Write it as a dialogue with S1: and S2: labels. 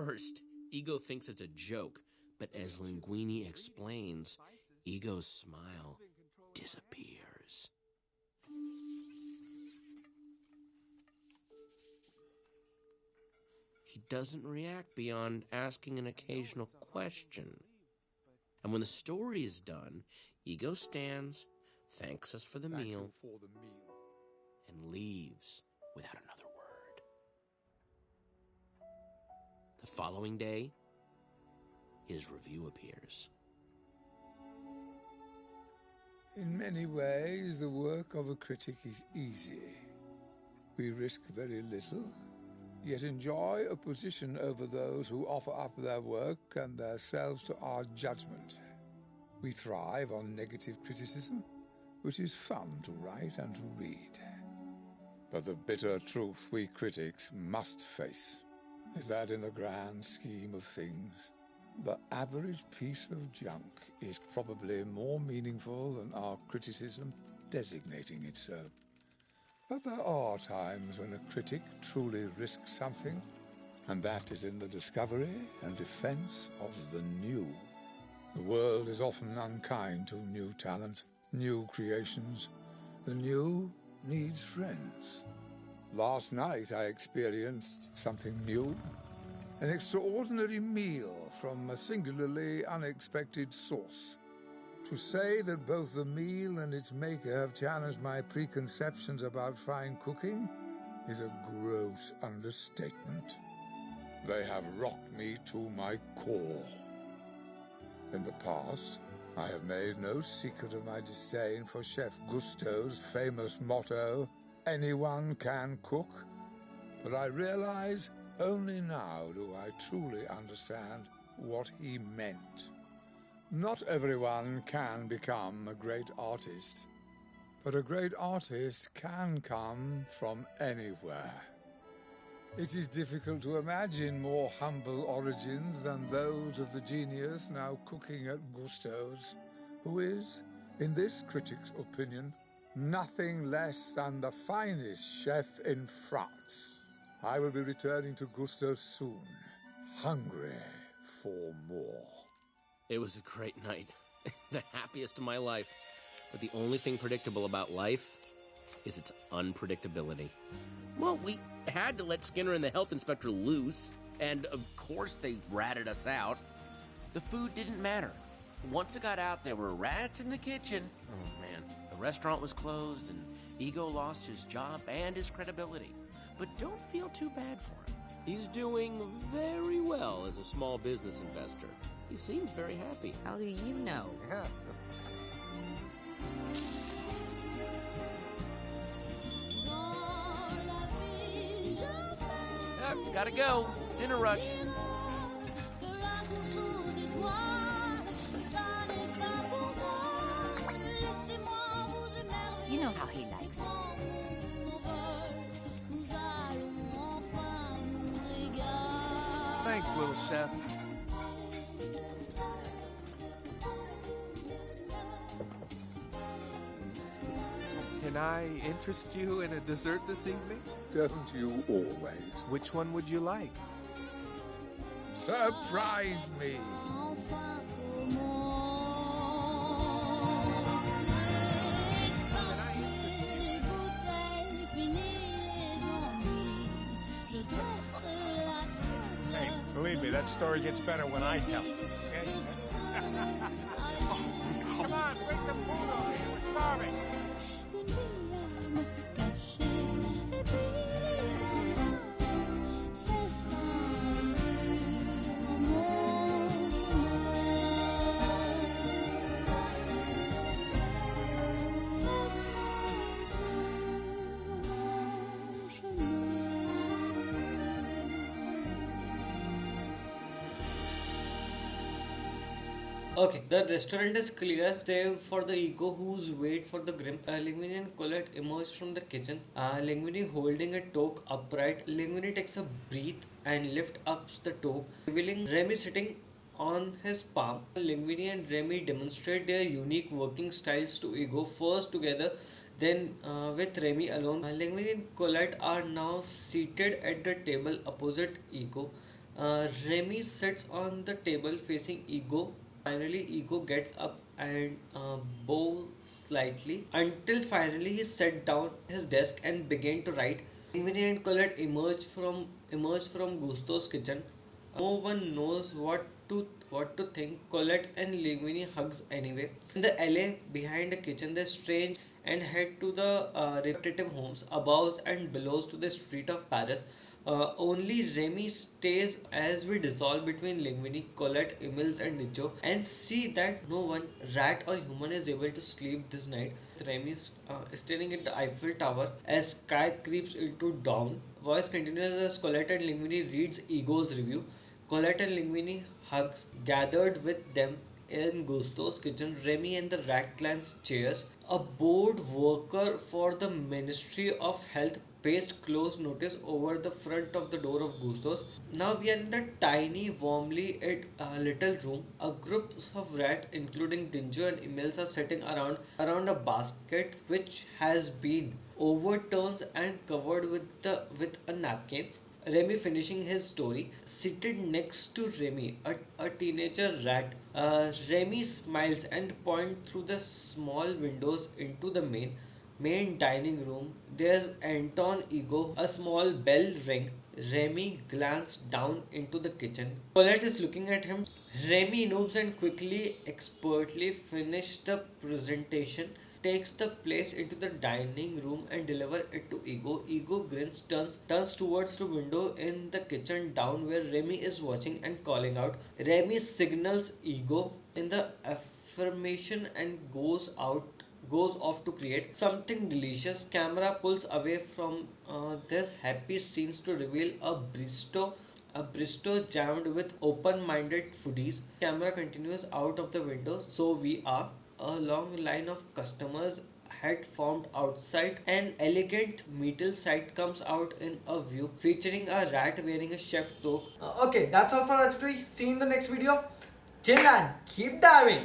S1: first, Ego thinks it's a joke, but as Linguini explains, Ego's smile disappears. He doesn't react beyond asking an occasional question. And when the story is done, Ego stands, thanks us for the meal, and leaves without another word. The following day, his review appears.
S2: In many ways, the work of a critic is easy. We risk very little, yet enjoy a position over those who offer up their work and themselves to our judgment. We thrive on negative criticism, which is fun to write and to read. But the bitter truth we critics must face is that in the grand scheme of things, the average piece of junk is probably more meaningful than our criticism designating it so. But there are times when a critic truly risks something, and that is in the discovery and defense of the new. The world is often unkind to new talent, new creations. The new needs friends. Last night I experienced something new. An extraordinary meal from a singularly unexpected source. To say that both the meal and its maker have challenged my preconceptions about fine cooking is a gross understatement. They have rocked me to my core. In the past, I have made no secret of my disdain for Chef Gusteau's famous motto, "Anyone can cook," but I realize only now do I truly understand what he meant. Not everyone can become a great artist, but a great artist can come from anywhere. It is difficult to imagine more humble origins than those of the genius now cooking at Gusteau's, who is, in this critic's opinion, nothing less than the finest chef in France. I will be returning to Gusteau's soon, hungry for more.
S1: It was a great night, the happiest of my life. But the only thing predictable about life is its unpredictability. Well, we had to let Skinner and the health inspector loose, and of course they ratted us out. The food didn't matter. Once it got out, there were rats in the kitchen. Oh man, the restaurant was closed, and Ego lost his job and his credibility. But don't feel too bad for him. He's doing very well as a small business investor. He seems very happy.
S3: How do you know?
S1: Gotta go. Dinner rush.
S3: You know how he likes it.
S4: Thanks, little chef. Can I interest you in a dessert this evening?
S2: Don't you always?
S4: Which one would you like?
S2: Surprise me!
S5: Hey, believe me, that story gets better when I tell it. Okay? Come on, bring some food over here. We're starving.
S6: Okay, the restaurant is clear, save for the Ego who's wait for the Grim. Linguini and Colette emerge from the kitchen. Linguini holding a toque upright. Linguini takes a breath and lift up the toque, revealing Remy sitting on his palm. Linguini and Remy demonstrate their unique working styles to Ego, first together, then with Remy alone. Linguini and Colette are now seated at the table opposite Ego. Remy sits on the table facing Ego. Finally, Ego gets up and bows slightly until finally he sat down at his desk and began to write. Linguini and Colette emerged from Gusto's kitchen. No one knows what to think. Colette and Linguini hugs anyway. In the alley behind the kitchen, they strange and head to the repetitive homes above and below to the street of Paris. Only Remy stays as we dissolve between Linguini, Colette, Emils, and Nicho and see that no one, rat or human, is able to sleep this night. Remy is staring at the Eiffel Tower as sky creeps into dawn. Voice continues as Colette and Linguini reads Ego's review. Colette and Linguini hugs gathered with them in Gusto's kitchen. Remy and the Rat Clan's chairs. A board worker for the Ministry of Health pasted close notice over the front of the door of Gusto's. Now we are in the tiny, warmly lit little room. A group of rats, including Dingo and Emils, are sitting around a basket which has been overturned and covered with a napkin. Remy finishing his story. Seated next to Remy, a teenager rat. Remy smiles and points through the small windows into the main dining room. There's Anton Ego. A small bell ring. Remy glanced down into the kitchen. Colette is looking at him. Remy nods and quickly, expertly finishes the presentation, takes the place into the dining room and delivers it to Ego. Ego grins, turns towards the window in the kitchen down where Remy is watching and calling out. Remy signals Ego in the affirmation and goes off to create something delicious. Camera pulls away from this happy scenes to reveal a bistro jammed with open-minded foodies. Camera continues out of the window, so we are. A long line of customers had formed outside. An elegant metal site comes out in a view, featuring a rat wearing a chef toque.
S7: Okay, that's all for us today. See you in the next video. Chill and keep diving.